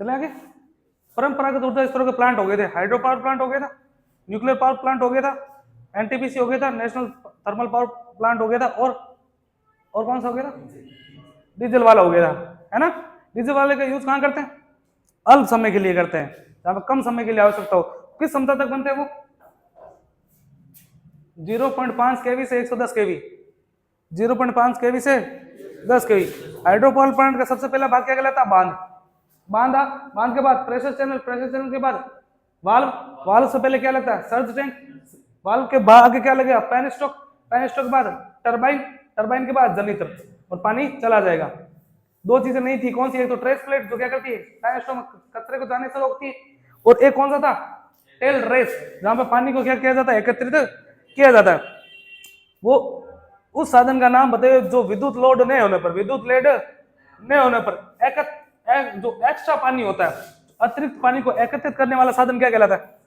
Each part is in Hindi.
चले आगे। परंपरागत ऊर्जा स्रोतों के प्लांट हो गए थे, हाइड्रो पावर प्लांट हो गया था, न्यूक्लियर पावर प्लांट हो गया था, एनटीपीसी हो गया था, नेशनल थर्मल पावर प्लांट हो गया था, और कौन सा हो गया था? डीजल वाला हो गया था, है ना। डीजल वाले का यूज कहां करते हैं? अल्प समय के लिए करते हैं, जहां पर कम समय के लिए आवश्यकता हो। किस क्षमता तक बनते हैं वो? 0.5 केवी से 110 केवी, 0.5 केवी से 10 केवी। हाइड्रो पावर प्लांट का सबसे पहला भाग क्या कहलाता? बांध। बांध के बाद प्रेशर चैनल, प्रेशर चैनल के बाद वाल्व, वाल्व से पहले क्या लगता है? सर्ज टैंक, वाल्व के बाद आगे क्या लगेगा? पेनस्टॉक, पेनस्टॉक के बाद टरबाइन, टरबाइन के बाद जनरेटर, और पानी चला जाएगा। दो चीजें नहीं थी, कौन सी? एक तो ट्रेस प्लेट जो क्या करती है? पेनस्टॉक में कचरे को जाने से रोकती है, और एक कौन सा था? टेल रेस, जहां पर पानी को क्या किया जाता है? एकत्रित किया जाता है। वो उस साधन का नाम बताइए जो विद्युत लोड नहीं होने पर, विद्युत लोड नहीं होने पर जो एक्स्ट्रा पानी होता है, अतिरिक्त पानी को एकत्रित करने वाला साधन क्या कहलाता है?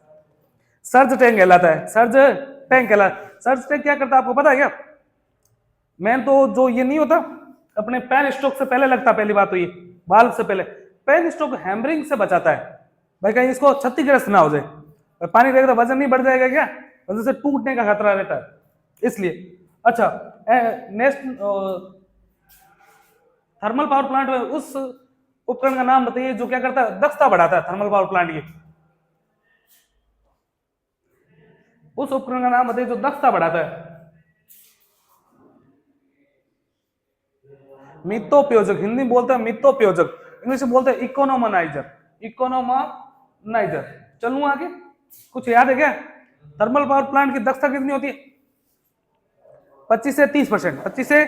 सर्ज टैंक कहलाता है, सर्ज टैंक कहलाता है। सर्ज टैंक क्या करता है आपको पता है क्या? मेन तो जो ये नहीं होता अपने पेन स्ट्रोक से पहले लगता, पहली बात तो ये वाल्व से पहले पेन स्ट्रोक हैमरिंग से बचाता है, भाई कहीं इसको क्षतिग्रस्त ना हो जाए। पानी रहेगा तो वजन नहीं बढ़ जाएगा क्या? वजन से टूटने का खतरा रहता है, इसलिए। अच्छा, नेक्स्ट थर्मल पावर प्लांट में उस उपकरण का नाम बताइए जो क्या करता है? दक्षता बढ़ाता है। थर्मल पावर प्लांट की उस उपकरण का नाम बताइए जो दक्षता बढ़ाता है। मितोपयोजक, हिंदी में बोलते हैं मितोपयोजक, इंग्लिश में बोलते हैं इकोनोमनाइजर, इकोनोमनाइजर। चलूं आगे, कुछ याद है क्या? थर्मल पावर प्लांट की दक्षता कितनी होती है? 25 से 30%, 25 से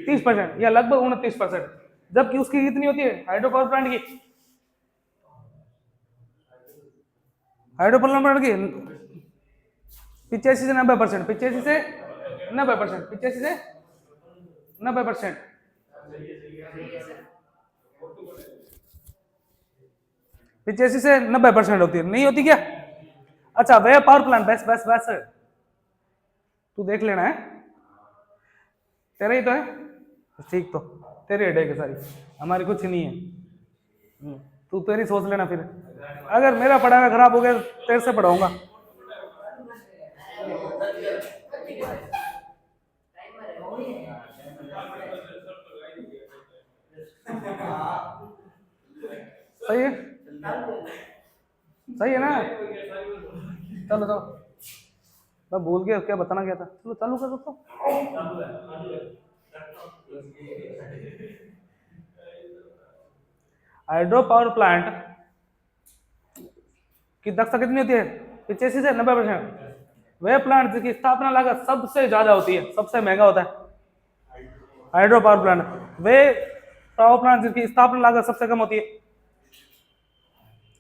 30% या लगभग 29%, जबकि उसकी कितनी होती है हाइड्रो पावर प्लांट की? हाइड्रो पावर प्लांट की 85 से 90%, 85 से 90%, 85 से 90%, 85 से 90% होती है, नहीं होती क्या? अच्छा, वह पावर प्लांट, बस बस बस तू देख लेना है, तेरा ही तो है, ठीक, तो तेरी हेडेक है सारी, हमारी कुछ नहीं है। तू तेरी सोच लेना फिर, अगर मेरा पढ़ा हुआ खराब हो गया तो तेरे से पढ़ाऊंगा। सही है, सही है ना? चलो चलो, मैं भूल गया क्या बताना क्या था, चलो चालू कर दो। हाइड्रो पावर प्लांट की दक्षता कितनी होती है? 85 से 90%। वह प्लांट जिसकी स्थापना लागत सबसे ज्यादा होती है, सबसे महंगा होता है हाइड्रो पावर प्लांट। वे पावर प्लांट जिसकी स्थापना लागत सबसे कम होती है,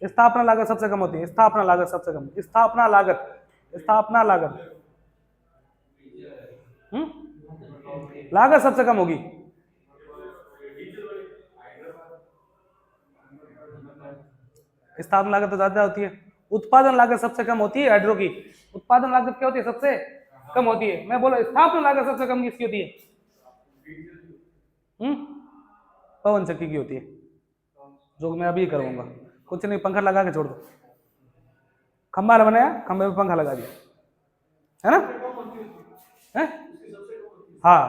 स्थापना लागत सबसे कम होती है, स्थापना लागत सबसे कम, स्थापना लागत, स्थापना लागत, लागत सबसे कम होगी। स्थापना लागत तो ज्यादा होती है, उत्पादन लागत सबसे कम होती है हाइड्रो की। उत्पादन लागत क्या होती है? सबसे कम होती है। मैं बोला स्थापना लागत सबसे कम किसकी होती है? पवन चक्की की होती है, जो मैं अभी करूंगा। कुछ नहीं, पंखा लगा के छोड़ दो, खंबा बनाया, खंबे पे पंखा लगा दिया, है ना? है? हाँ,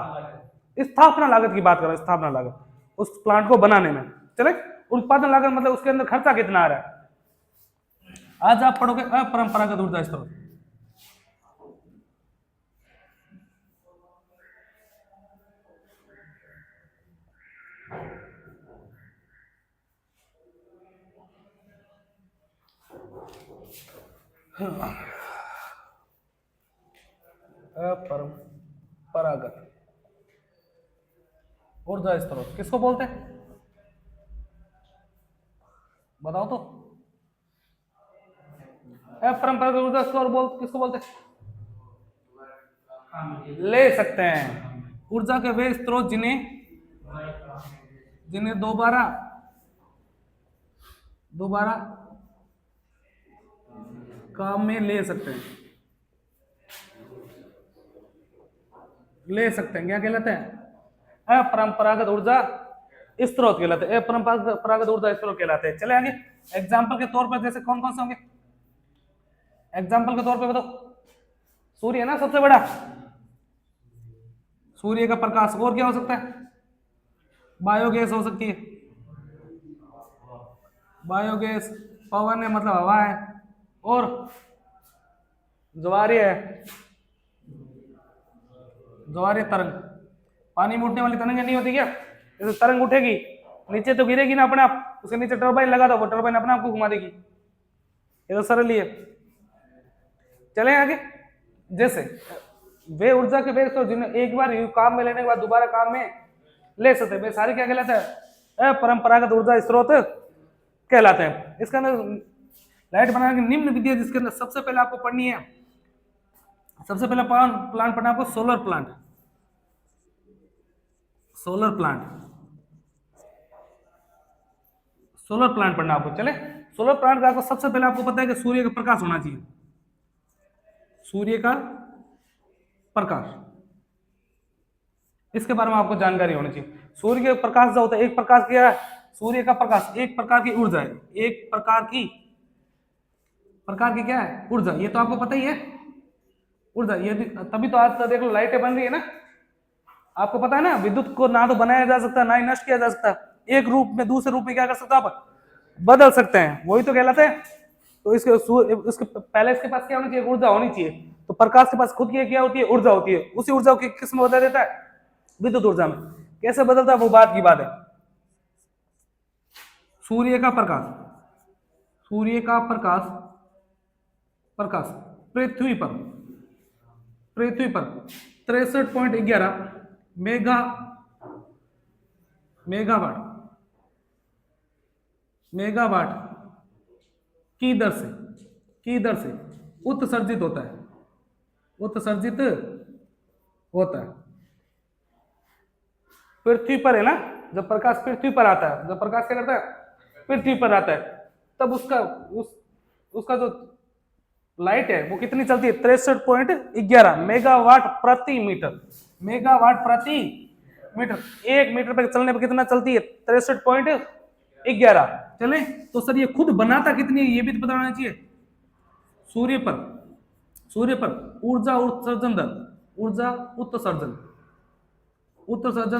स्थापना लागत की बात कर रहा हूं, स्थापना लागत उस प्लांट को बनाने में। चले, उत्पादन लागत मतलब उसके अंदर खर्चा कितना आ रहा है। आज आप पढ़ोगे अपरंपरागत ऊर्जा स्रोत, अपरंपरागत ऊर्जा स्रोत किसको बोलते हैं? बताओ तो। अपरंपरागत ऊर्जा स्रोत किसको बोलते हैं? ले सकते हैं ऊर्जा के वे स्रोत जिन्हें जिन्हें दोबारा दोबारा काम में ले सकते हैं, ले सकते हैं, क्या कहलाते हैं? अपरंपरागत ऊर्जा स्रोत कहलाते हैं, अपरंपरागत ऊर्जा स्रोत कहलाते हैं। चले आगे, एग्जाम्पल के तौर पर जैसे कौन कौन से होंगे, एग्जाम्पल के तौर पे बताओ। सूर्य है ना सबसे बड़ा, सूर्य का प्रकाश। और क्या हो सकता है, बायोगैस हो सकती है, बायोगैस, पवन है मतलब हवा है, और ज्वारीय है, ज्वारीय तरंग। पानी में उठने वाली तरंग नहीं होती क्या, जैसे तरंग उठेगी नीचे तो गिरेगी ना अपने आप, उसके नीचे टर्बाइन लगा दो, वो टर्बाइन अपने आप को घुमा देगी। ये तो सरल ही है। चले आगे, जैसे वे ऊर्जा के वेग जिन्हें एक बार काम में लेने के बाद दोबारा काम में ले सकते हैं, वे सारे क्या कहलाते हैं, अपरंपरागत ऊर्जा स्रोत कहलाते हैं। इसके अंदर लाइट बनाने की निम्न विधि है, जिसके अंदर सबसे पहले आपको पढ़नी है, सबसे पहले प्लांट पढ़ना आपको solar plant, solar plant, solar plant पढ़ना आपको। चले, सोलर प्लांट का आपको सबसे पहले आपको पता है कि सूर्य का प्रकाश होना चाहिए, सूर्य का प्रकाश, इसके बारे में आपको जानकारी होनी चाहिए। सूर्य के प्रकाश जो होता है, एक प्रकाश क्या है, सूर्य का प्रकाश एक प्रकार की ऊर्जा है, एक प्रकार की क्या है, ऊर्जा। ये तो आपको पता ही है, ऊर्जा। ये तभी तो आज देख लो लाइटें बन रही है ना, आपको पता है ना, विद्युत को ना तो बनाया जा सकता, ना ही नष्ट किया जा सकता, एक रूप में दूसरे रूप में क्या कर सकते हो आप, बदल सकते हैं, वही तो कहलाते हैं। तो इसके पहले इसके पास क्या होनी चाहिए, ऊर्जा होनी चाहिए। तो प्रकाश के पास खुद की क्या होती है, ऊर्जा होती है। उसी ऊर्जा को किस में बदल देता है, विद्युत ऊर्जा में। कैसे बदलता है वो बात की बात है। सूर्य का प्रकाश, सूर्य का प्रकाश, प्रकाश पृथ्वी पर 63.11 मेगावाट की दर से उत्सर्जित होता है, उत्सर्जित होता है पृथ्वी पर, है ना। जब प्रकाश पृथ्वी पर आता है, जब प्रकाश क्या करता है, पृथ्वी पर आता है, तब उसका जो लाइट है वो कितनी चलती है, 63.11 मेगावाट प्रति मीटर, मेगावाट प्रति मीटर। एक मीटर पर चलने पर कितना चलती है, 63.11। चले, तो सर ये खुद बनाता कितनी है, ये भी तो पता होना चाहिए। सूर्य पर ऊर्जा उत्सर्जन दर, ऊर्जा उत्सर्जन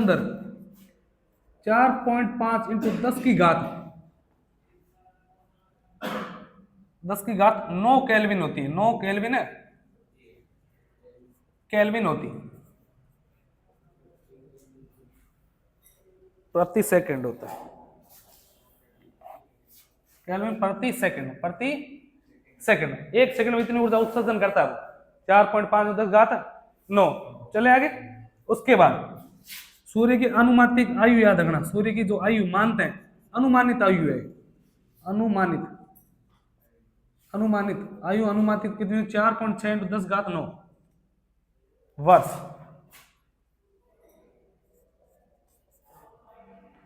दर 4.5 × 10 की घात 9 केल्विन होती है, 9 केल्विन है, केल्विन होती है, प्रति सेकंड होता है, केल्विन प्रति सेकंड। एक सेकंड में इतनी ऊर्जा उत्सर्जन करता है, 4.5 × 10⁻⁹। चले आगे, उसके बाद सूर्य की अनुमानित आयु याद रखना, सूर्य की जो आयु मानते हैं, अनुमानित आयु है, अनुमानित आयु, अनुमानित कितनी, 4.6 × 10⁻⁹ वर्ष।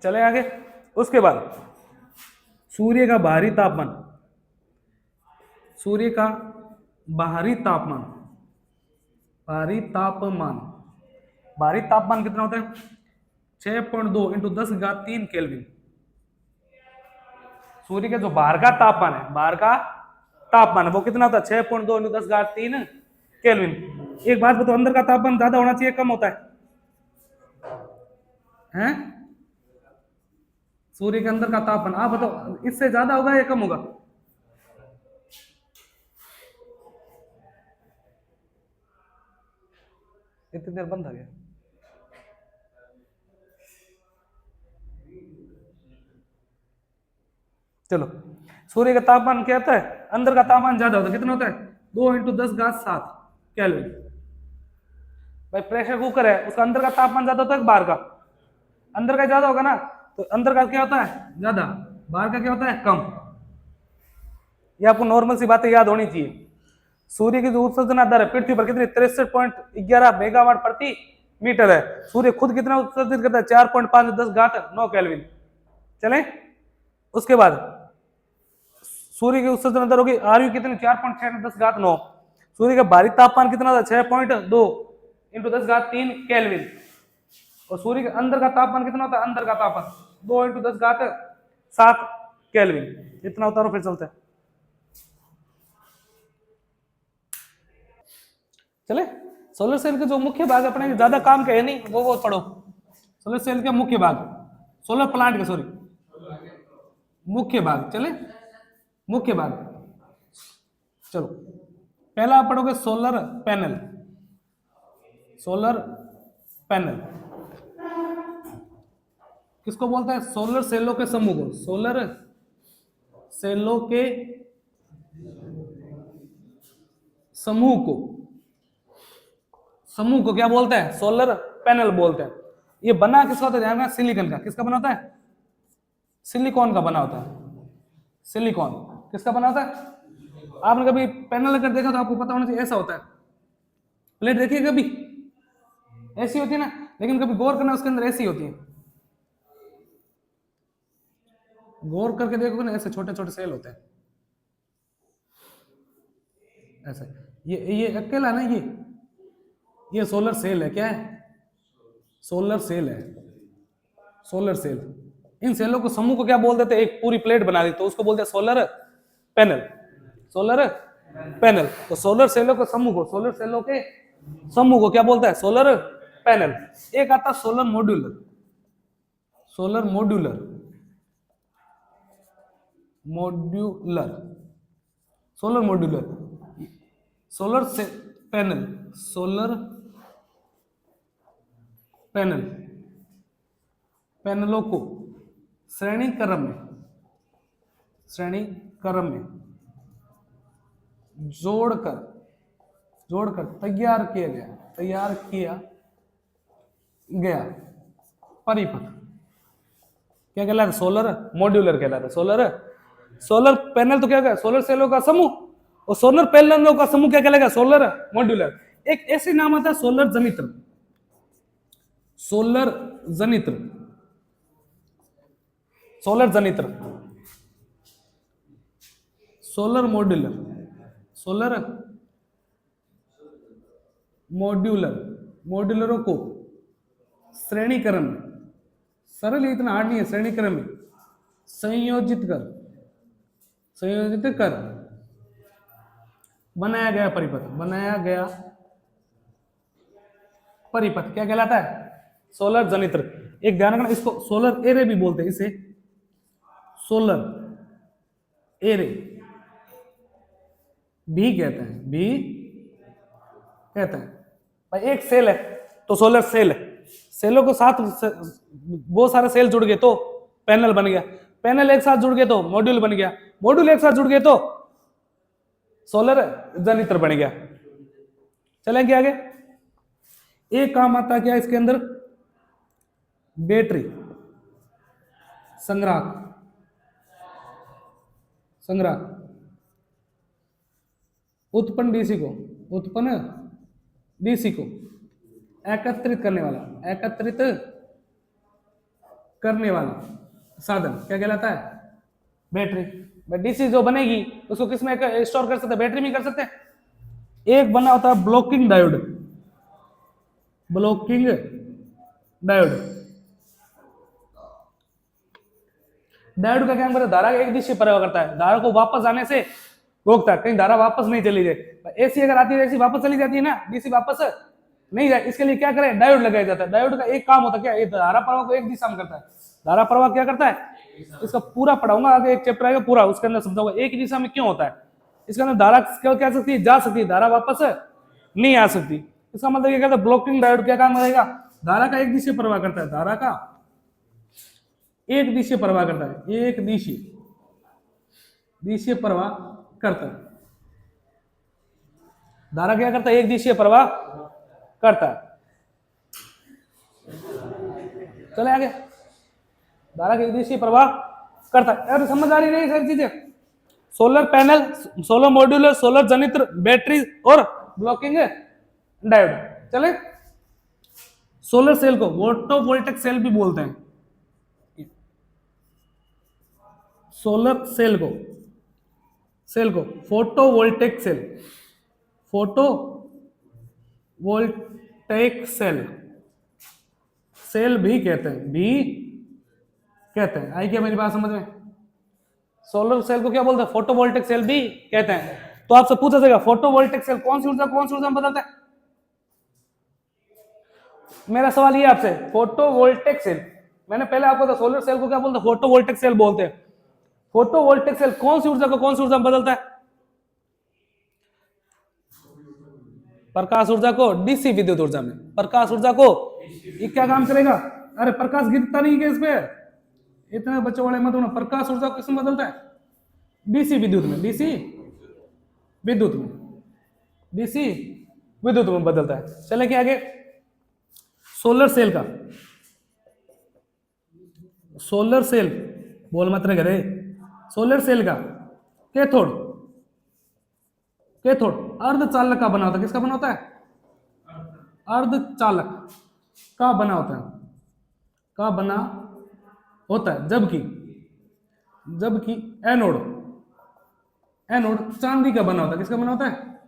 चले आगे, उसके बाद सूर्य का बाहरी तापमान, सूर्य का बाहरी तापमान कितना होता है, 6.2 × 10⁻³ केल्विन। सूर्य का जो बाहर का तापमान है, वो कितना होता है, 6.2 × 10⁻³ केल्विन। एक बात बताओ, अंदर का तापमान ज्यादा होना चाहिए, कम होता है? सूर्य के अंदर का तापमान आप बताओ, इससे ज्यादा होगा या कम होगा? इतनी देर बंद आ गया। चलो, सूर्य का तापमान क्या होता है, अंदर का तापमान ज्यादा होता है, कितना होता है, 2 × 10⁻⁷ केल्विन। भाई प्रेशर कुकर है, उसका अंदर का तापमान ज्यादा होता है, बाहर का? अंदर का ज्यादा होगा ना, तो अंदर का क्या होता है, ज्यादा, बाहर का क्या होता है, कम। ये आपको नॉर्मल सी बातें याद होनी चाहिए। सूर्य की जो उत्सर्जन दर है पृथ्वी पर कितनी, 63.11 मेगावाट प्रति मीटर है। सूर्य खुद कितना उत्सर्जित करता है, 4.5 × 10⁻⁹ केल्विन। चले, उसके बाद सूर्य की उत्सर्जन दर होगी, आयु कितनी, 4.6 × 10⁻⁹। सूर्य का बाहरी तापमान कितना था, 6.2 × 10⁻³ केल्विन। और सूर्य के अंदर का तापमान कितना होता है, अंदर का तापमान 2 × 10⁻7 केल्विन। इतना उतारो फिर चलते हैं। चले सोलर सेल के जो मुख्य भाग अपने ज्यादा काम के है नहीं, वो पढ़ो। सोलर सेल के मुख्य भाग, सोलर प्लांट के सॉरी मुख्य भाग। चले मुख्य भाग, चलो पहला आप पढ़ोगे सोलर पैनल। सोलर पैनल किसको बोलते हैं? सोलर सेलों के समूह को। सोलर सेलों के समूह को, समूह को क्या बोलते हैं? सोलर पैनल बोलते हैं। ये बना किसका होता है? ध्यान रखना, सिलिकॉन का। किसका बना होता है? सिलिकॉन का बना होता है। सिलिकॉन किसका बना होता है? आपने कभी पैनल अगर देखा तो आपको पता होना चाहिए ऐसा होता है। प्लेट देखिए कभी ऐसी होती है ना, लेकिन कभी गौर करना उसके अंदर ऐसी होती है। गौर करके देखोगे ना, ऐसे छोटे छोटे सेल होते हैं ऐसे। ये अकेला ना, ये सोलर सेल है। क्या है? सोलर सेल है। Solar cell. इन सेलों को समूह को क्या बोल देते हैं? एक पूरी प्लेट बना दी तो उसको बोलते हैं सोलर पैनल। Solar panel. तो सोलर सेलों के समूह को, सोलर सेलों के समूह को क्या बोलता है? Solar panel. एक आता solar modular. Solar modular, modular, solar modular, solar panel, solar panel, पैनलों को श्रेणी क्रम में जोड़कर तैयार किया गया परिपथ क्या कहलाता है? सोलर मॉड्यूलर कहलाता है। सोलर पैनल तो क्या है? सोलर सेलों का समूह। और सोलर पैनलों का समूह क्या कहलाएगा? Solar modular. एक ऐसे नाम आता है सोलर जनित्र। सोलर जनित्र, सोलर जनित्र, सोलर मॉड्यूलर, सोलर मॉड्यूलर, मॉड्यूलरों को श्रेणी क्रम में, सरल इतना हार्ड नहीं है, श्रेणी क्रम में संयोजित कर बनाया गया परिपथ क्या कहलाता है? सोलर जनित्र। एक ध्यान रखना, इसको सोलर एरे भी बोलते हैं। इसे सोलर एरे भी कहते हैं। भाई एक सेल है तो सोलर सेल है। सेलों को साथ बहुत सारे सेल जुड़ गए तो पैनल बन गया। पैनल एक साथ जुड़ गए तो मॉड्यूल बन गया। मॉड्यूल एक साथ जुड़ गए तो सोलर जनित्र बन गया। चलेंगे आगे। एक काम आता है क्या इसके अंदर? बैटरी संग्राहक, उत्पन्न डीसी को एकत्रित करने वाला साधन क्या कहलाता है? बैटरी। डीसी जो बनेगी उसको किस में स्टोर कर सकते हैं? बैटरी में कर सकते हैं। एक बना होता है ब्लॉकिंग डायोड। डायोड का क्या करता है? धारा का एक दिशा प्रवाह करता है। धारा को वापस आने से रोकता है, कहीं धारा वापस नहीं चली जाए। एसी अगर आती है, एसी वापस चली जाती है ना, डीसी वापस नहीं जाए। इसके लिए क्या करें? डायोड लगाया जाता है। डायोड का एक काम होता है क्या? ये धारा प्रवाह को एक दिशा में करता है। धारा प्रवाह क्या करता है? इसका पूरा पढ़ाऊंगा आगे, एक चैप्टर आएगा पूरा, उसके अंदर समझाऊंगा एक दिशा में क्यों होता है। इसके अंदर धारा क्या सकती है? जा सकती है, धारा वापस नहीं आ सकती। इसका मतलब ये कहता है ब्लॉकिंग डायोड क्या काम करेगा? धारा का एक दिशा प्रवाह करता है। धारा का एक दिशा प्रवाह करता है। एक दिशा प्रवाह करता है। धारा क्या करता है? एक दिशा प्रवाह करता है। चले आगे। धारा की एक दिशा प्रवाह करता है। अरे समझ आ रही नहीं सारी चीजें? Solar panel, solar modular, solar जनित्र, बैटरी और ब्लॉकिंग डायोड। चले। सोलर सेल को फोटोवोल्टिक सेल भी बोलते हैं। सोलर सेल को फोटोवोल्टिक सेल भी कहते हैं। कहते हैं। आई क्या मेरी बात समझ में? सोलर सेल को क्या बोलते हैं? फोटोवोल्टिक सेल भी कहते हैं। तो आपसे पूछा जाएगा फोटोवोल्टिक सेल कौन सी ऊर्जा में बदलता है? मेरा सवाल ये आपसे, फोटोवोल्टिक सेल, मैंने पहले आपको तो सोलर सेल को क्या बोलते हैं? फोटोवोल्टिक सेल बोलते हैं। फोटोवोल्टिक सेल कौन सी ऊर्जा को कौन सी ऊर्जा में बदलता है? प्रकाश ऊर्जा को डीसी विद्युत ऊर्जा में। प्रकाश ऊर्जा को ये क्या काम करेगा? अरे प्रकाश गिरता नहीं है इस पे, इतने बच्चों वाले मत होना। प्रकाश ऊर्जा को किसमें बदलता है? डीसी विद्युत में। डीसी विद्युत में, डीसी विद्युत में बदलता है। चले क्या आगे? सोलर सेल का, सोलर सेल बोल मत रहे घरे। सोलर सेल का कैथोड, कैथोड अर्धचालक का बना होता है। किसका बना होता है? अर्धचालक का बना होता है, का बना होता है। जबकि जबकि एनोड, एनोड चांदी का बना होता है। किसका बना होता है?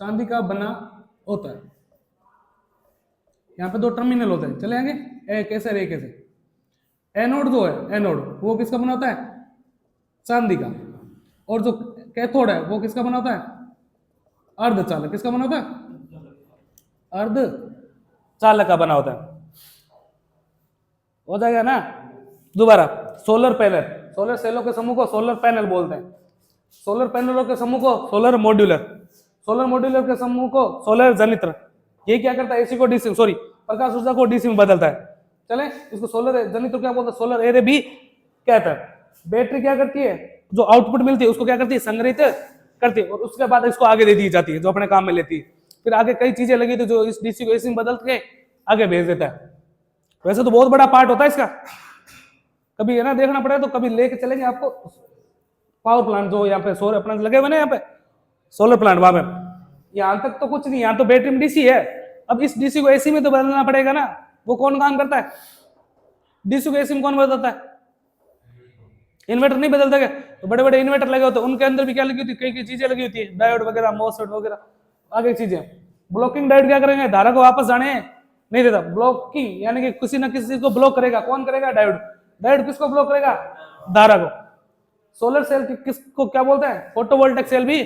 चांदी का बना होता है। यहाँ पे दो टर्मिनल होते हैं, चले आगे। एक ऐसे और एक ऐसे। एनोड जो है, एनोड वो किसका बना होता है? चांदी का। और जो कैथोड है वो किसका बना होता है? अर्धचालक। किसका बना होता है? अर्धचालक का बना होता है। हो जाएगा ना? दोबारा, सोलर पैनल, सोलर सेलों के समूह को सोलर पैनल बोलते हैं। सोलर पैनलों के समूह को सोलर मॉड्यूलर, सोलर मॉड्यूलर के समूह को सोलर जनित्र। ये क्या करता है? एसी को डीसी, सॉरी प्रकाश ऊर्जा को डीसी में बदलता है। चले, इसको सोलर जनित्र क्या बोलते हैं? सोलर एरे भी कहता है। बैटरी क्या करती है? जो आउटपुट मिलती है उसको क्या करती है? संग्रहित करती है, और उसके बाद इसको आगे दे दी जाती है, जो अपने काम में लेती है। फिर आगे कई चीजें लगी तो जो इस डीसी को एसी में बदल के आगे भेज देता है। वैसे तो बहुत बड़ा पार्ट होता है इसका, कभी है ना देखना पड़ेगा तो कभी लेके चलेंगे आपको। पावर प्लांट जो यहाँ पे सोलर प्लांट लगे हुए ना, यहाँ पे सोलर प्लांट, वहां पे यहाँ तक तो कुछ नहीं, यहाँ तो बैटरी में डीसी है। अब इस डीसी को एसी में तो बदलना पड़ेगा ना। वो कौन काम करता है? डीसी को एसी में कौन बदलता है? इन्वर्टर नहीं बदलता क्या? तो बड़े बड़े इन्वर्टर लगे होते हैं, उनके अंदर भी क्या लगी होती है? कई कई चीजें लगी होती है, डायोड वगैरह, मॉसफेट वगैरह, आगे चीजें। ब्लॉकिंग डायोड क्या करेंगे? धारा को वापस जाने नहीं देता। ब्लॉकिंग यानी कि किसी ना किसी को ब्लॉक करेगा। कौन करेगा? डायोड। डायोड किसको ब्लॉक करेगा? धारा को। सोलर सेल किसको क्या बोलते हैं? फोटोवोल्टिक सेल भी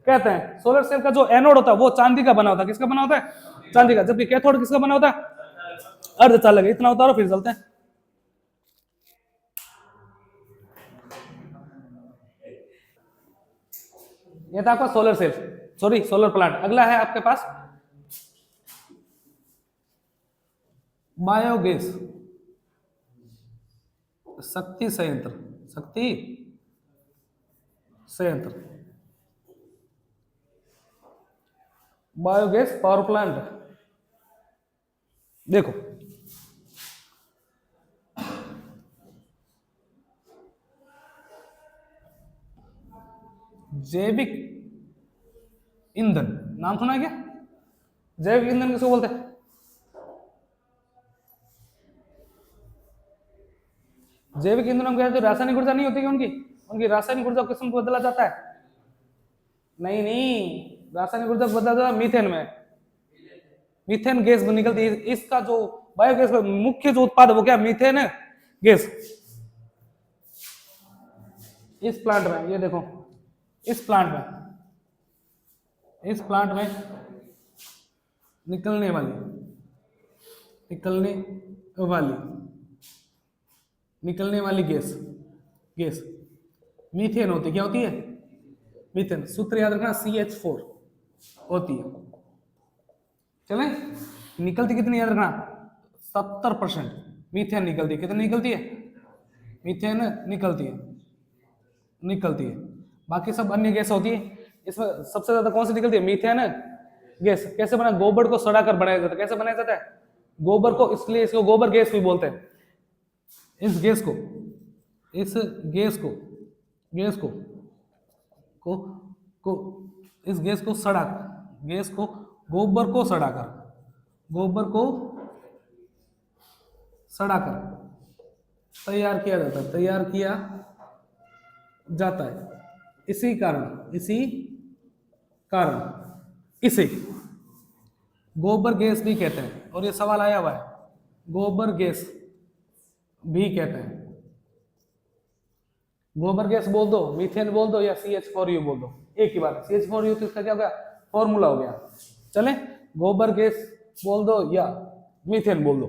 कहते हैं। सोलर सेल का जो एनोड होता है वो चांदी का बना होता है। किसका बना होता है? चांदी का। जबकि कैथोड किसका बना होता है? अर्धचालक। इतना उतारो फिर चलते हैं। ये था आपका solar cell, sorry solar plant. अगला है आपके पास बायोगैस शक्ति संयंत्र। शक्ति संयंत्र, बायोगैस पावर प्लांट। देखो, जैविक ईंधन नाम सुना है क्या? जैविक ईंधन किसको बोलते हैं? जैविक ईंधनों में जो रासायनिक ऊर्जा नहीं होती उनकी, उनकी रासायनिक ऊर्जा किस में बदला जाता है? नहीं नहीं, रासायनिक ऊर्जा बदला जाता है मीथेन में। मीथेन गैस निकलती है। इसका जो बायोगैस का मुख्य जो उत्पाद है वो क्या? Methane gas. इस प्लांट में, ये देखो, इस प्लांट में निकलने वाली गैस मीथेन होती है। क्या होती है? मीथेन। सूत्र याद रखना, CH4 होती है। चले, निकलती कितनी याद रखना? 70% मीथेन निकलती है। कितनी निकलती है? मीथेन निकलती है। बाकी सब अन्य गैस होती है। इसमें सबसे ज्यादा कौन सी निकलती है? Methane gas. कैसे बना? गोबर को सड़ाकर बनाया जाता है। कैसे बनाया जाता है? गोबर को, इसलिए इसको गोबर गैस भी बोलते हैं। इस गैस को गोबर को सड़ाकर तैयार किया जाता है। इसी कारण इसे गोबर गैस भी कहते हैं। और ये सवाल आया हुआ है, गोबर गैस भी कहते हैं। गोबर गैस बोल दो, मीथेन बोल दो, या CH4U बोल दो, एक ही बात है। CH4U तो इसका क्या हो गया, फॉर्मूला हो गया। चले, गोबर गैस बोल दो या मीथेन बोल दो,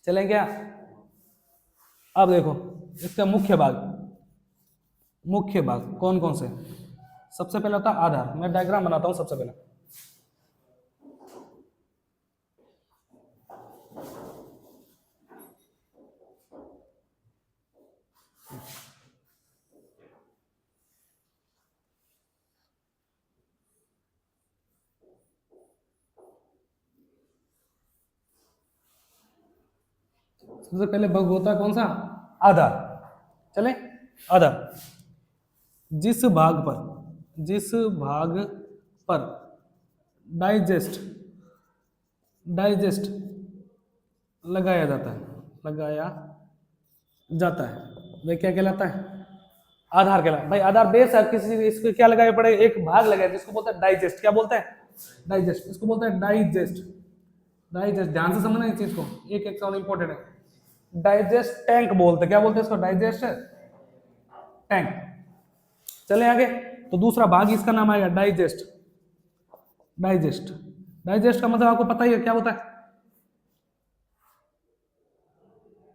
चले क्या। अब देखो इसका मुख्य भाग कौन कौन से। सबसे पहले होता है आधार। मैं डायग्राम बनाता हूं सबसे पहले। सबसे पहले भाग होता है कौन सा, आधार। चले, आधार जिस भाग पर डाइजेस्ट लगाया जाता है वह क्या कहलाता है, आधार कहलाता है। भाई आधार बेस है, किसी इसको क्या लगाया पड़े, एक भाग लगाया जिसको बोलते हैं डाइजेस्ट। क्या बोलते हैं, डाइजेस्ट। इसको बोलते हैं डाइजेस्ट। ध्यान से समझना इस चीज को, एक एक साउंड इंपॉर्टेंट है। डाइजेस्ट टैंक बोलते हैं, क्या बोलते हैं इसको, डाइजेस्ट टैंक। चले आगे, तो दूसरा भाग इसका नाम आएगा डाइजेस्ट। डाइजेस्ट का मतलब आपको पता ही है क्या होता है,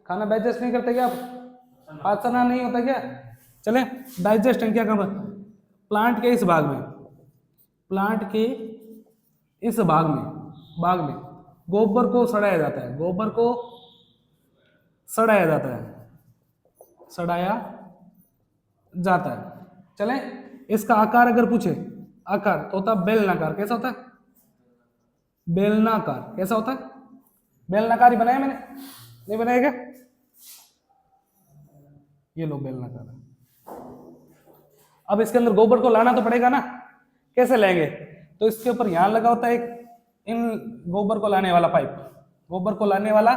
खाना डाइजेस्ट नहीं करते क्या आप, पाचन नहीं होता क्या। चले, डाइजेस्ट क्या कर, प्लांट के इस भाग में गोबर को सड़ाया जाता है। चले, इसका आकार अगर पूछे, आकार तो होता है बेलनाकार। कैसा होता है, बेलनाकार। कैसा होता है, बेलनाकार ही बनाया मैंने, नहीं बनाया क्या, ये लो बेलनाकार है। अब इसके अंदर गोबर को लाना तो पड़ेगा ना, कैसे लेंगे, तो इसके ऊपर यहां लगा होता है एक इन गोबर को लाने वाला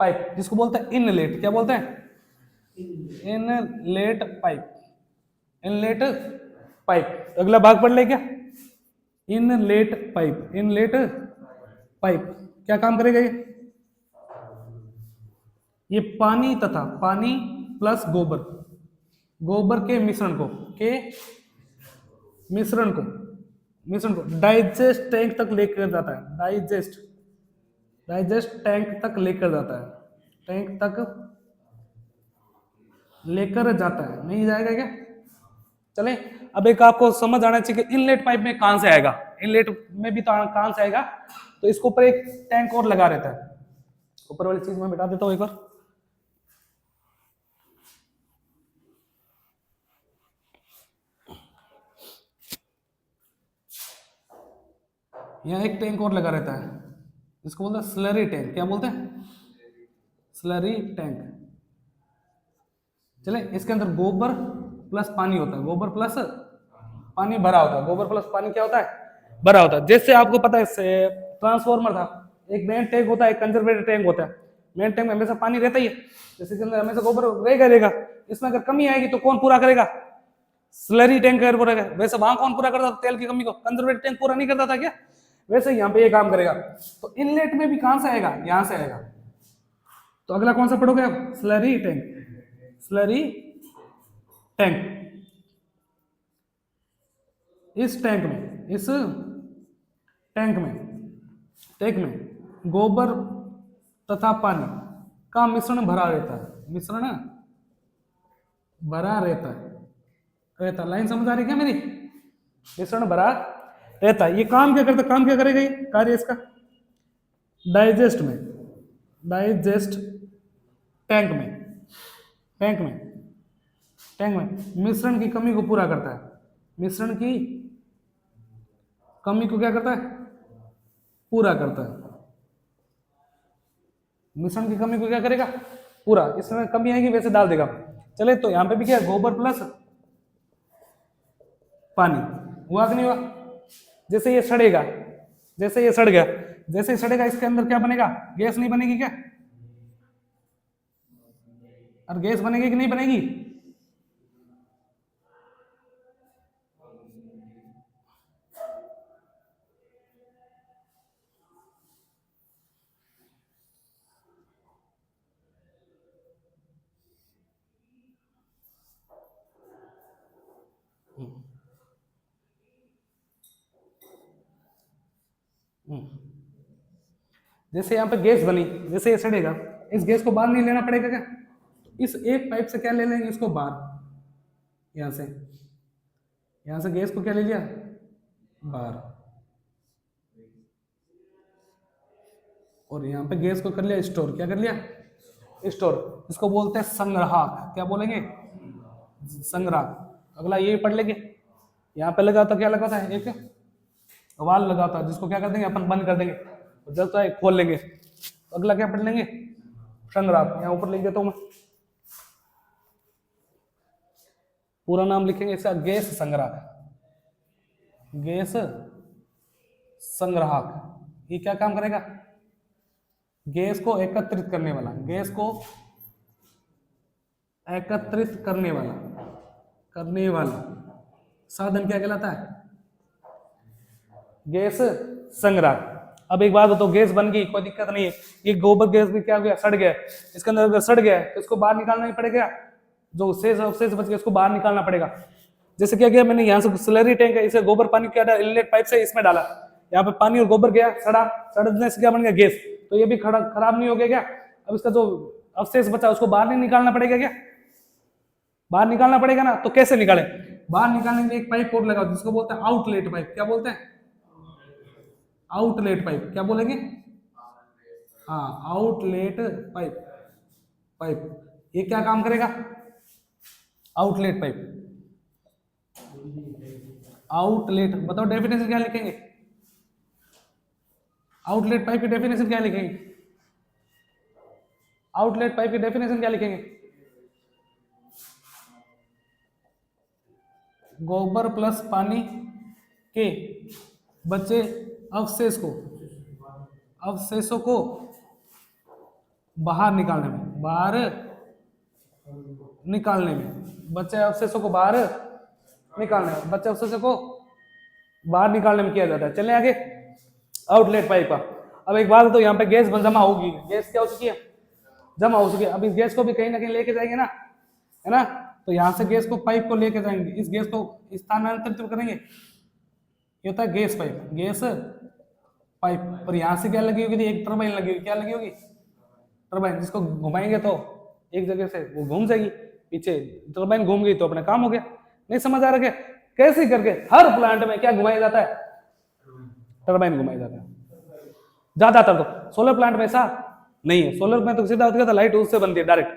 पाइप, जिसको बोलते हैं इनलेट। क्या बोलते हैं, इनलेट पाइप। अगला भाग पढ़ ले क्या, इनलेट पाइप क्या काम करेगा ये पानी प्लस गोबर के मिश्रण को डाइजेस्ट टैंक तक लेकर जाता है। डाइजेस्ट टैंक तक लेकर जाता है, नहीं जाएगा क्या। चले, अब एक आपको समझ आना चाहिए कि इनलेट पाइप में कहां से आएगा, इनलेट में भी तो कहां से आएगा, तो इसको ऊपर एक टैंक और लगा रहता है। ऊपर वाली चीज मैं बिठा देता हूं एक बार। यहाँ एक टैंक और लगा रहता है, इसको बोलते हैं स्लरी टैंक। क्या बोलते हैं, स्लरी टैंक। चले, इसके अंदर गोबर प्लस पानी होता है, गोबर प्लस पानी भरा होता है। गोबर प्लस पानी क्या होता है, भरा होता है। जैसे आपको पता है ट्रांसफॉर्मर था, एक मेन टैंक होता है, एक कंजर्वेटर टैंक होता है। मेन टैंक में हमेशा पानी रहता ही है, जैसे इसके अंदर हमेशा गोबर रहेगा। इसमें अगर कमी आएगी तो कौन पूरा करेगा, स्लरी टैंक पूरा करेगा। वैसे वहां कौन पूरा करता था तेल की कमी को, कंजर्वेटर टैंक पूरा नहीं करता था क्या, वैसे यहाँ पे ये काम करेगा। तो इनलेट में भी कहां से आएगा, यहां से आएगा। तो अगला कौन सा पढ़ोगे आप, स्लरी टैंक। इस टैंक में गोबर तथा पानी का मिश्रण भरा रहता है। लाइन समझ आ रही क्या मेरी, मिश्रण भरा रहता है। ये काम क्या करता, काम क्या करेगा, ये कार्य इसका डाइजेस्ट टैंक में मिश्रण की कमी को पूरा करता है। मिश्रण की कमी को क्या करता है, पूरा करता है। मिश्रण की कमी को क्या करेगा, पूरा। इसमें कमी आएगी वैसे डाल देगा। चले, तो यहां पे भी क्या है, गोबर प्लस पानी। हुआ कि नहीं हुआ, जैसे ये सड़ गया, जैसे ही सड़ेगा इसके अंदर क्या बनेगा, गैस नहीं बनेगी क्या, और गैस बनेगी कि नहीं बनेगी। जैसे यहाँ पे गैस बनी, जैसे ये सड़ेगा, इस गैस को बाहर नहीं लेना पड़ेगा क्या? इस एक पाइप से क्या ले लेंगे, इसको बाहर, यहाँ से गैस को क्या ले लिया, बाहर, और यहाँ पे गैस को कर लिया स्टोर, क्या कर लिया, स्टोर। इसको बोलते हैं संग्राहक। क्या बोलेंगे, संग्राहक। अगला ये पढ़ लेंगे। यहाँ पे लगा तो क्या लगा था, एक वाल लगा था, जिसको क्या कर देंगे अपन, बंद कर देंगे, जब चाहे खोल लेंगे। तो अगला क्या पढ़ लेंगे, संग्राहक। यहाँ ऊपर लिख देता हूँ मैं, पूरा नाम लिखेंगे इसका, गैस संग्राहक। गैस संग्राहक ये क्या काम करेगा, गैस को एकत्रित करने वाला, गैस को एकत्रित करने वाला साधन क्या कहलाता है, गैस संग्राहक। अब एक बात बताओ, गैस बन गई, कोई दिक्कत नहीं है, ये गोबर गैस भी क्या हो गया, सड़ गया, इसके अंदर अगर सड़ गया तो इसको बाहर निकालना ही पड़ेगा, जो अवशेष बच गया उसको बाहर निकालना पड़ेगा। जैसे क्या किया मैंने, यहाँ से स्लरी टैंक है, इसे गोबर पानी क्या डाला, इनलेट पाइप से इसमें डाला, यहाँ पे पानी और गोबर गया, सड़ने से क्या बन गया, गैस। तो ये भी खराब नहीं हो गया क्या? अब इसका जो अवशेष बचा उसको बाहर नहीं निकालना पड़ेगा क्या? बाहर निकालना पड़ेगा ना। तो कैसे निकाले, बाहर निकालने के लिए एक पाइप और लगाओ, जिसको बोलते हैं आउटलेट पाइप। क्या बोलते हैं, आउटलेट पाइप। क्या बोलेंगे, हाँ, आउटलेट पाइप। ये क्या काम करेगा, आउटलेट पाइप। आउटलेट, बताओ डेफिनेशन क्या लिखेंगे, आउटलेट पाइप की डेफिनेशन क्या लिखेंगे, आउटलेट पाइप की डेफिनेशन क्या लिखेंगे, गोबर प्लस पानी के बचे अवशेषों को बाहर निकालने में, बचे अवशेषों को बाहर निकालने में किया जाता है। चलें आगे, आउटलेट पाइप का। अब एक बात तो यहाँ पे गैस जमा होगी, गैस क्या हो चुकी है, जमा हो चुकी है। अब इस गैस को भी कहीं ना कहीं लेके जाएंगे ना, है ना। तो यहाँ से गैस को, पाइप को लेके जाएंगे, इस गैस को स्थानांतरित करेंगे, ये होता है गैस पाइप। और यहाँ से क्या लगी होगी, एक टरबाइन लगी होगी, क्या लगी होगी, टरबाइन, जिसको घुमाएंगे तो एक जगह से वो घूम जाएगी पीछे, टरबाइन घूम गई तो अपना काम हो गया। नहीं समझ आ रहा है, कैसे करके हर प्लांट में क्या घुमाया जाता है, टरबाइन घुमाया जाता है ज्यादातर। तो सोलर प्लांट में ऐसा नहीं है, सोलर में तो सीधा होता है, लाइट उससे बनती है डायरेक्ट।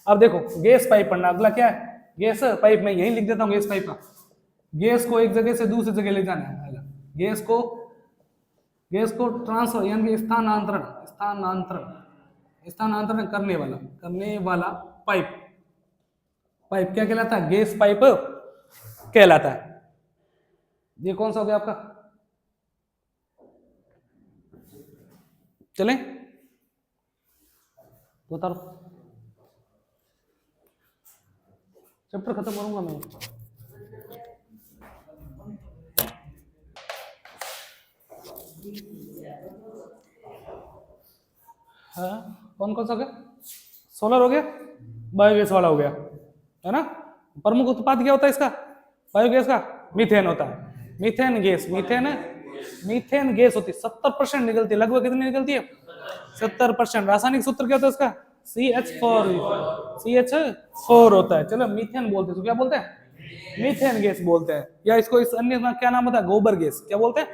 अब देखो गैस पाइप पढ़ना, अगला क्या है, गैस पाइप। में यही लिख देता हूँ गैस पाइप का, गैस को एक जगह से दूसरी जगह ले जाना है, गैस को ट्रांसफर यानी कि स्थानांतरण करने वाला पाइप क्या कहलाता है, गैस पाइप कहलाता है। ये कौन सा हो गया आपका, चलें तो उतारो, चैप्टर खत्म करूंगा मैं। हाँ, कौन कौन सा हो गया, सोलर हो गया, बायोगैस वाला हो गया, है ना। प्रमुख उत्पाद क्या होता है इसका, बायोगैस का, मीथेन होता है, मीथेन गैस होती है, 70% निकलती है, लगभग कितनी निकलती है, 70%। रासायनिक सूत्र क्या होता है इसका, CH4 होता है। चलो मीथेन बोलते हैं, तो क्या बोलते हैं, मीथेन गैस बोलते हैं, या इसको इस अन्य का क्या नाम होता है, गोबर गैस। क्या बोलते हैं,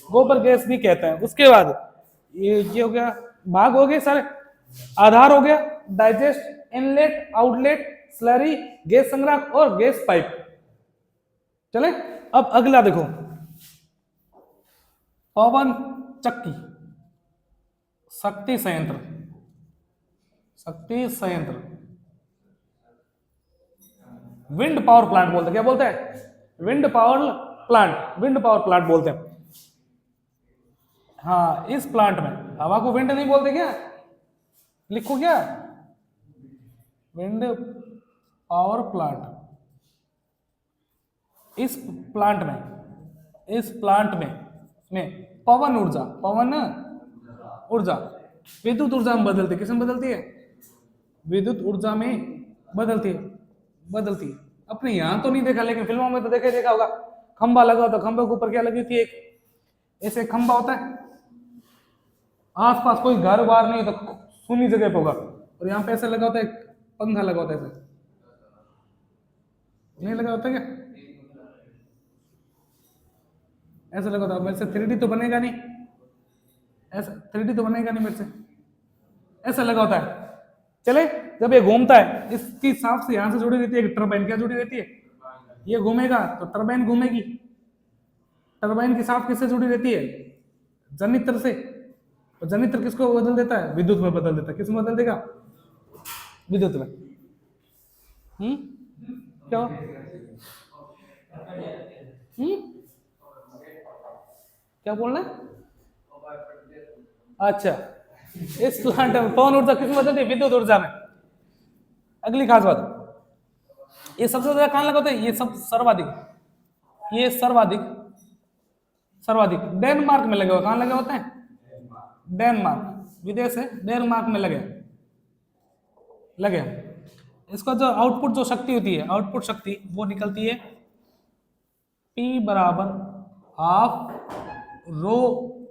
गोबर गैस भी कहते हैं। उसके बाद ये हो गया, भाग हो गए सारे, आधार हो गया, digest, inlet, outlet, slurry, gas संग्राहक और गैस पाइप। चले अब अगला देखो, पवन चक्की, शक्ति संयंत्र, विंड पावर प्लांट बोलते हैं। क्या बोलते हैं, विंड पावर प्लांट बोलते हैं। हाँ, इस प्लांट में हवा को विंड नहीं बोलते क्या, लिखो क्या, विंड पावर प्लांट। इस प्लांट में पवन ऊर्जा विद्युत ऊर्जा में बदलती है। किसमें बदलती है, विद्युत ऊर्जा में बदलती है। अपने यहाँ तो नहीं देखा, लेकिन फिल्मों में तो देखा होगा। खंबा लगा होता, खंबे के ऊपर क्या लगी होती है, एक ऐसे खंबा होता है, आसपास कोई घर बार नहीं होता, सुनी जगह पे होगा, और यहाँ पे ऐसे लगा होता है, पंखा लगा होता है, ऐसे नहीं लगा होता क्या, ऐसा लगा होता है। मेरे से 3D तो बनेगा नहीं, ऐसा 3D तो बनेगा नहीं मेरे से, ऐसा लगा होता है। चले, जब ये घूमता है, इसकी सांप से यहां से जुड़ी रहती है एक टरबाइन, क्या जुड़ी रहती है, ये घूमेगा तो टरबाइन घूमेगी। टरबाइन की सांप किससे जुड़ी रहती है, जनित्र से। तो जनित्र किसको बदल देता है, विद्युत में बदल देता है। किस में बदल देगा, विद्युत में। क्या क्या बोलना है, अच्छा, इस प्लांट में पवन ऊर्जा किस में बदलती है, विद्युत ऊर्जा में। अगली खास बात, ये सबसे ज्यादा कहां लगा होता है, ये सब सर्वाधिक, ये सर्वाधिक डेनमार्क में लगे हुए। कहां लगे होते हैं, डेनमार्क, विदेश है, डेनमार्क में लगे। इसका जो आउटपुट जो शक्ति होती है, आउटपुट शक्ति वो निकलती है P बराबर half rho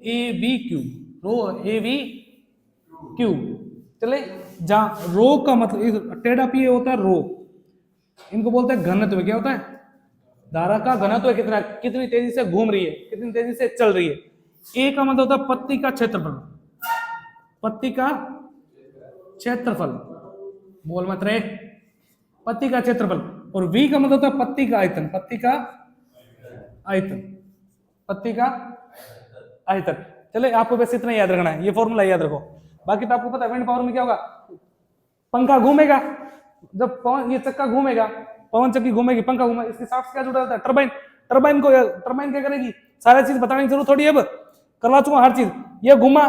A V cube. चले, जहां रो का मतलब टेढ़ा पी होता है रो, इनको बोलते हैं घनत्व। क्या होता है, धारा का घनत्व कितना, कितनी तेजी से घूम रही है, कितनी तेजी से चल रही है। ए का मतलब होता है पत्ती का क्षेत्रफल, पत्ती का क्षेत्रफल, बोल मत रहे, पत्ती का क्षेत्रफल। और वी का मतलब होता है पत्ती का आयतन, पत्ती का आयतन। चले, आपको बस इतना याद रखना है, ये फॉर्मूला याद रखो। बाकी तो आपको पता है विंड पावर में क्या होगा, पंखा घूमेगा, जब पवन ये चक्का घूमेगा, पवन चक्की घूमेगी, पंखा घूमेगा, इसके साथ क्या जुड़ा रहता है, टरबाइन। टरबाइन क्या करेगी, सारी चीज बताने की जरूरत थोड़ी है, अब करवा चुका हर चीज। ये घुमा,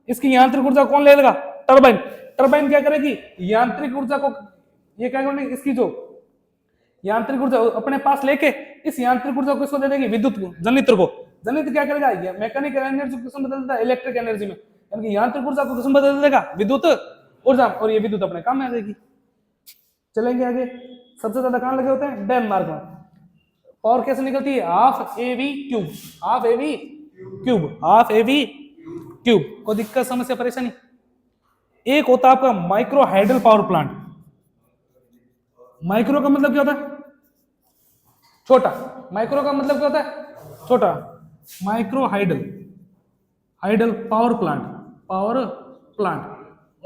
इसकी यांत्रिक ऊर्जा कौन ले लेगा, टरबाइन। टरबाइन क्या करेगी, यांत्रिक ऊर्जा को, ये क्या करेगी, इसकी जो यांत्रिक ऊर्जा अपने पास लेके इस यांत्रिक ऊर्जा को किसको दे देगी, विद्युत को, जनित्र को। जनित्र क्या करेगा, ये मैकेनिकल एनर्जी को किसमें बदल देता है, इलेक्ट्रिक एनर्जी में, यानी कि यांत्रिक ऊर्जा को किसमें बदल देगा, विद्युत ऊर्जा, और ये विद्युत अपने काम में आ जाएगी। चलेंगे आगे, सबसे ज्यादा कहां लगे होते हैं, डेनमार्क में। पावर कैसे निकलती है, half A V cube, half A V cube. कोई दिक्कत, समस्या, परेशानी। एक होता है आपका micro hydel power plant. Micro का मतलब क्या होता है, छोटा। माइक्रो का मतलब क्या होता है, छोटा। Micro hydel power plant.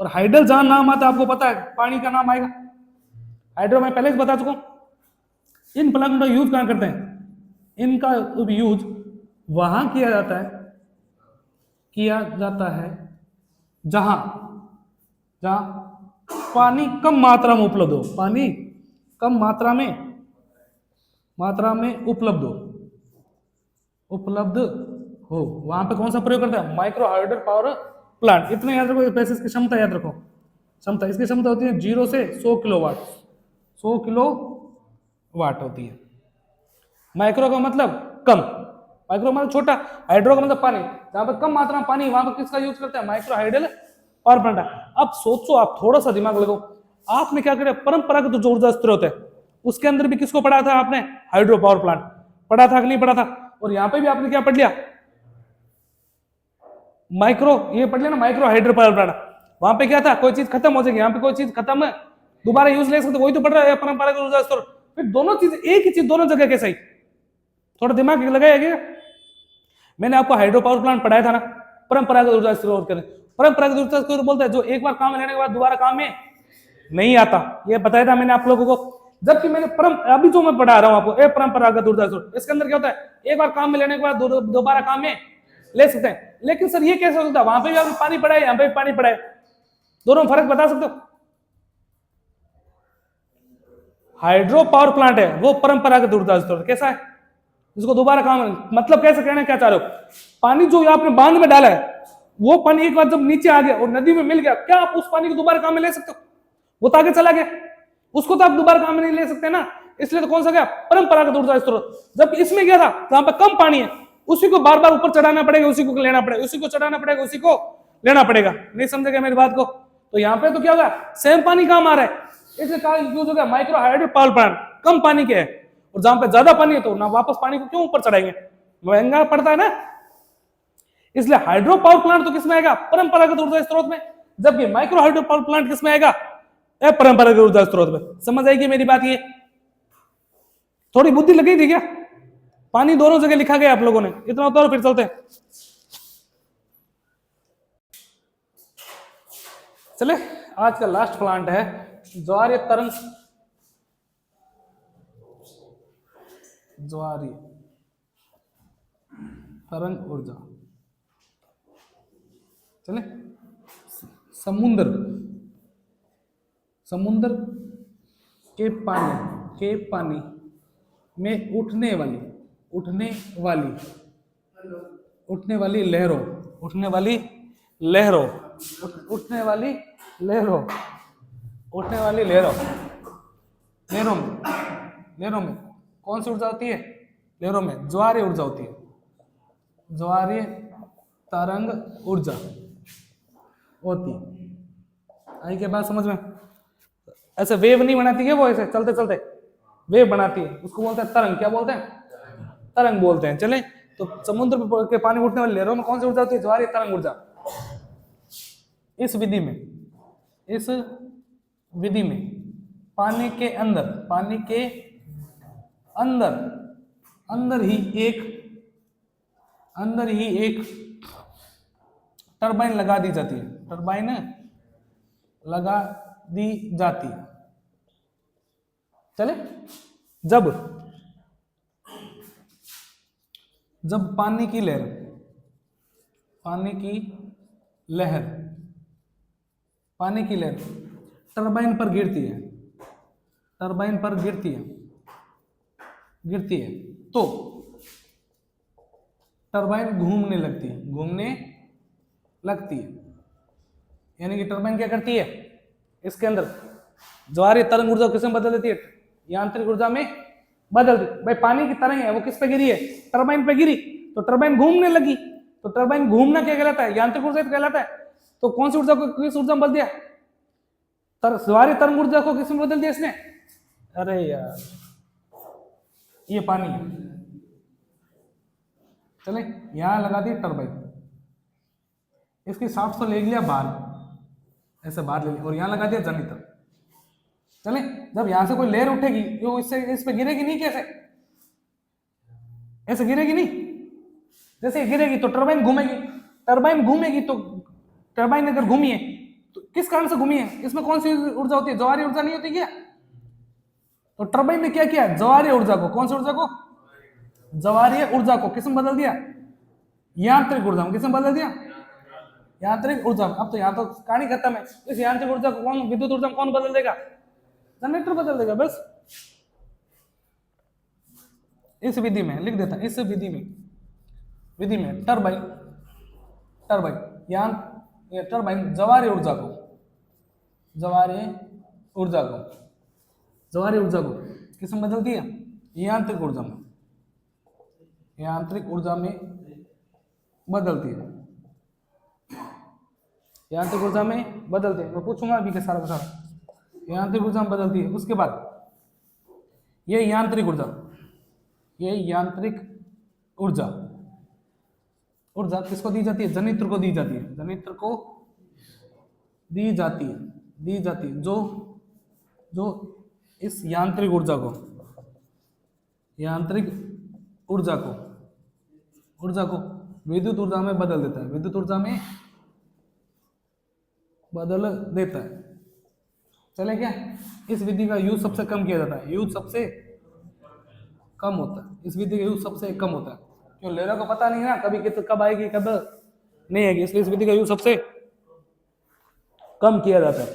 और हाइडल जहां नाम आता है, आपको पता है पानी का नाम आएगा। हाइड्रो मैं पहले ही बता चुका हूं। इन प्लांट का यूज कहां करते हैं, इनका यूज वहां किया जाता है जहां पानी कम मात्रा में उपलब्ध हो, पानी कम मात्रा में उपलब्ध हो, वहां पे कौन सा प्रयोग करता है, माइक्रो हाइडल पावर प्लांट। इतना याद रखो, पैसे इसकी क्षमता याद रखो। क्षमता, इसकी क्षमता होती है 0 से 100 किलोवाट, 100 किलोवाट होती है। माइक्रो का मतलब कम, माइक्रो मतलब छोटा, हाइड्रो का मतलब पानी, जहां पर कम मात्रा में पानी, वहां पर किसका यूज करते हैं, माइक्रो हाइडल पावर प्लांट। अब सोचो, आप थोड़ा सा दिमाग लगाओ, आपने क्या किया, परंपरागत जो ऊर्जा स्रोत है उसके अंदर भी किसको पढ़ा था आपने, हाइड्रो पावर प्लांट पढ़ा था कि नहीं पढ़ा था। और यहाँ पे भी आपने क्या पढ़ लिया, माइक्रो, ये पढ़ लिया ना, माइक्रो हाइड्रो पावर प्लांट। वहां पे क्या था, कोई चीज खत्म हो जाएगी, यहाँ पे कोई चीज खत्म है, दोबारा यूज ले सकते, वही तो पढ़ रहा है परंपरागत ऊर्जा स्रोत। फिर दोनों चीज एक ही चीज दोनों जगह कैसे ही, थोड़ा दिमाग लगाएगा। मैंने आपको हाइड्रो पावर प्लांट पढ़ाया था ना, परंपरागत ऊर्जा स्रोत के। परंपरागत ऊर्जा स्रोत बोलता है जो एक बार काम लेने के बाद दोबारा काम में नहीं आता, ये बताया था मैंने आप लोगों को। जबकि मैंने अभी जो मैं पढ़ा रहा हूं आपको, परंपरागत ऊर्जा स्रोत, इसके अंदर क्या होता है, एक बार काम में लेने के बाद दोबारा काम में ले सकते हैं। लेकिन सर ये कैसे हो सकता है, वहां पे भी आपने पानी पढ़ा है, यहाँ पे भी पानी पढ़ा है, दोनों में फर्क बता सकते हो। हाइड्रो पावर प्लांट है वो परंपरागत ऊर्जा स्रोत, कैसा है, इसको दोबारा काम, मतलब कैसे कहना क्या चाह रहे हो, पानी जो आपने बांध में डाला है वो पानी एक बार जब नीचे आ गया और नदी में मिल गया, क्या आप उस पानी को दोबारा काम में ले सकते हो, वो तो आगे चला गया, उसको तो आप दोबारा काम में नहीं ले सकते ना। इसलिए तो कौन सा गया, परंपरागत ऊर्जा स्रोत। जब इसमें गया था जहां पर कम पानी है, उसी को बार बार ऊपर चढ़ाना पड़ेगा, उसी को लेना पड़ेगा, उसी को चढ़ाना पड़ेगा, उसी को लेना पड़ेगा। नहीं समझेगा मेरी बात को, तो यहाँ पे तो क्या होगा, सेम पानी काम आ रहा है, इसलिए कहा यूज हो गया माइक्रो हाइड्रो पावर प्लांट, कम पानी के है, और जहां पे ज्यादा पानी है तो ना वापस पानी को क्यों ऊपर चढ़ाएंगे, महंगा पड़ता है ना। इसलिए हाइड्रो पावर प्लांट तो किसमें आएगा, परंपरागत ऊर्जा स्रोत में, जबकि माइक्रो हाइड्रो पावर प्लांट किसमें आएगा, अपरंपरागत ऊर्जा स्रोत में। समझ आएगी मेरी बात, ये थोड़ी बुद्धि लगी थी क्या, पानी दोनों जगह लिखा गया आप लोगों ने, इतना उतारो फिर चलते हैं। चले, आज का लास्ट प्लांट है ज्वारीय तरंग, ज्वारीय तरंग ऊर्जा। चले, समुद्र, समुद्र के पानी में उठने वाली लहरों, लहरों में कौन सी ऊर्जा होती है, लहरों में ज्वारीय ऊर्जा होती है, ज्वारीय तरंग ऊर्जा होती। आई क्या बात समझ में, ऐसे वेव नहीं बनाती है वो, ऐसे चलते चलते वेव बनाती है, उसको बोलते हैं तरंग, क्या बोलते हैं, तरंग बोलते हैं। चले, तो समुद्र के पानी उठने वाली लहरों में कौन सी ऊर्जा होती है, ज्वारीय तरंग ऊर्जा। इस विधि में पानी के अंदर ही एक टरबाइन लगा दी जाती है, चले, जब पानी की लहर टरबाइन पर गिरती है तो टरबाइन घूमने लगती है, यानी कि टरबाइन क्या करती है, इसके अंदर ज्वारीय तरंग ऊर्जा किसमें बदल देती है, यांत्रिक ऊर्जा में बदल दी। भाई पानी की तरंग है वो किस पे गिरी है, टरबाइन पे गिरी, तो टरबाइन घूमने लगी, तो टरबाइन घूमना क्या कहलाता है, यांत्रिक ऊर्जा कहलाता है। तो कौन सी ऊर्जा को किस ऊर्जा में बदल दिया, ज्वारीय तरंग ऊर्जा को किसमें बदल दिया इसने, अरे यार ये पानी है। चले, यहां लगा दी टरबाइन, इसकी शाफ्ट से ले लिया बाहर, ऐसे बाहर ले लिया, और यहां लगा दिया जनित्र। चले, जब यहां से कोई लहर उठेगी तो इससे इस पे गिरेगी नहीं, कैसे, ऐसे गिरेगी नहीं, जैसे गिरेगी तो टरबाइन घूमेगी, तो टरबाइन अगर घूमी है तो किस कारण से घूमी है, इसमें कौन सी ऊर्जा होती है, ज्वारीय ऊर्जा नहीं होती क्या। तो टरबाइन ने क्या किया, ज्वारीय ऊर्जा को, कौन सी ऊर्जा को, ज्वारीय ऊर्जा को किसमें बदल दिया, यांत्रिक ऊर्जा में, किसमें बदल दिया, यांत्रिक ऊर्जा। अब तो यहाँ तो कहानी खत्म है, इस यांत्रिक ऊर्जा को कौन, विद्युत ऊर्जा में कौन बदल देगा, जनरेटर बदल देगा। बस इस विधि में लिख देता, इस विधि में टरबाइन ज्वारीय ऊर्जा को किसमें बदलती है, यांत्रिक ऊर्जा में बदलती है, मैं पूछूंगा अभी के सारा का सारा, यांत्रिक ऊर्जा में बदलती है। उसके बाद ये यांत्रिक ऊर्जा किसको दी जाती है, जनित्र को दी जाती है, जो इस यांत्रिक ऊर्जा को विद्युत ऊर्जा में बदल देता है, चले क्या। इस विधि का यूज सबसे कम किया जाता है, इस विधि का यूज सबसे कम होता है, क्यों, लहरों को पता नहीं है ना कभी कब आएगी कब नहीं आएगी, इसलिए इस विधि का यूज सबसे कम किया जाता है।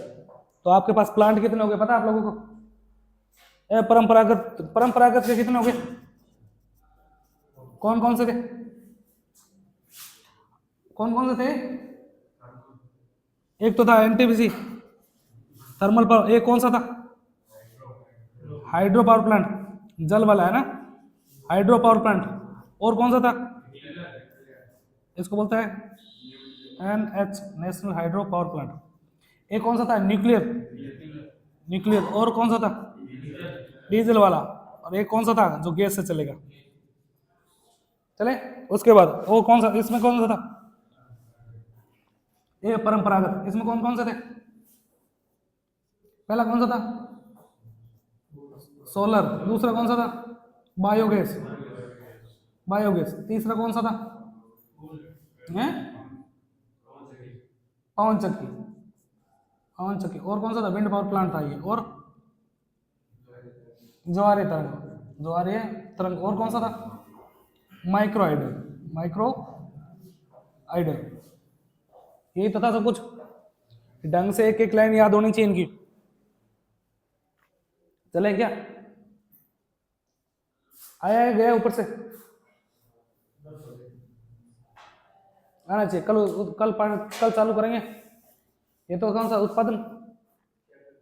तो आपके पास प्लांट कितने हो गए पता है आप लोगों को, परंपरागत के कितने हो गए, कौन कौन से थे, एक तो था एनटीपीसी थर्मल पावर, एक कौन सा था, हाइड्रो पावर प्लांट, जल वाला है ना, हाइड्रो पावर प्लांट, और कौन सा था, इसको बोलता है NH national hydro power plant. एक कौन सा था, न्यूक्लियर न्यूक्लियर। और कौन सा था? डीजल वाला। और एक कौन सा था जो गैस से चलेगा? चले। उसके बाद वो कौन सा, इसमें कौन सा था? ये परंपरागत। इसमें कौन कौन से थे? पहला कौन सा था? सोलर। दूसरा कौन सा था? बायोगैस। बायोगैस। तीसरा कौन सा था? हैं? पवन चक्की। पवन चक्की। और कौन सा था? विंड पावर प्लांट था ये। और ज्वारीय तरंग। ज्वारीय तरंग। और कौन सा था? Micro hydel. Micro hydel. यही तो था सब कुछ। ढंग से एक एक लाइन याद होनी चाहिए इनकी। चले क्या? आया गया ऊपर से? आना चाहिए। कल चालू करेंगे। ये तो कौन सा उत्पादन